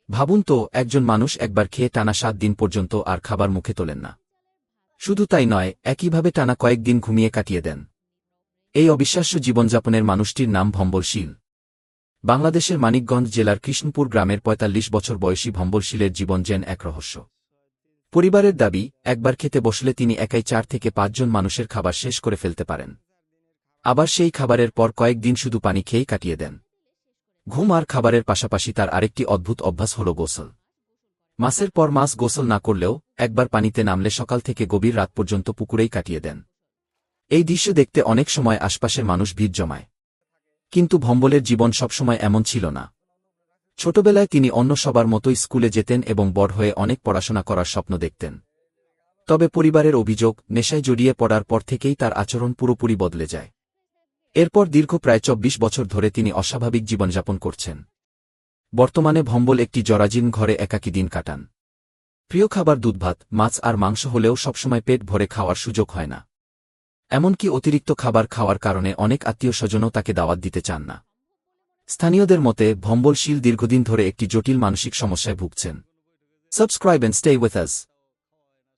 ভাবুন তো, একজন মানুষ একবার খেয়ে টানা 7 দিন পর্যন্ত আর খাবার মুখে তোলেন না। শুধু তাই নয়, একইভাবে টানা কয়েকদিন ঘুমিয়ে কাটিয়ে দেন। এই অবিশ্বাস্য জীবনযাপনের মানুষটির নাম ভম্বল শীল। বাংলাদেশের মানিকগঞ্জ জেলার কৃষ্ণপুর গ্রামের ৪৫ বছর বয়সী ভম্বল শীলের জীবন যেন এক রহস্য। পরিবারের দাবি, একবার খেতে বসলে তিনি একাই ৪ থেকে ৫ জন মানুষের খাবার শেষ করে ফেলতে পারেন। আবার সেই খাবারের পর কয়েকদিন শুধু পানি খেয়েই কাটিয়ে দেন। ঘুম আর খাবারের পাশাপাশি তার আরেকটি অদ্ভুত অভ্যাস হল গোসল। মাসের পর মাস গোসল না করলেও একবার পানিতে নামলে সকাল থেকে গভীর রাত পর্যন্ত পুকুরেই কাটিয়ে দেন। এই দৃশ্য দেখতে অনেক সময় আশপাশের মানুষ ভিড় জমায়। কিন্তু ভম্বলের জীবন সবসময় এমন ছিল না। ছোটবেলায় তিনি অন্য সবার মতোই স্কুলে যেতেন এবং বড় হয়ে অনেক পড়াশোনা করার স্বপ্ন দেখতেন। তবে পরিবারের অভিযোগ, নেশায় জড়িয়ে পড়ার পর থেকেই তার আচরণ পুরোপুরি বদলে যায়। এরপর দীর্ঘ প্রায় ২৪ বছর ধরে তিনি অস্বাভাবিক জীবনযাপন করছেন। বর্তমানে ভম্বল একটি জরাজীর্ণ ঘরে একাকী দিন কাটান। প্রিয় খাবার দুধভাত, মাছ আর মাংস হলেও সবসময় পেট ভরে খাওয়ার সুযোগ হয় না। এমনকি অতিরিক্ত খাবার খাওয়ার কারণে অনেক আত্মীয়স্বজনও তাকে দাওয়াত দিতে চান না। স্থানীয়দের মতে, ভম্বল শীল দীর্ঘদিন ধরে একটি জটিল মানসিক সমস্যায় ভুগছেন। Subscribe and stay with us.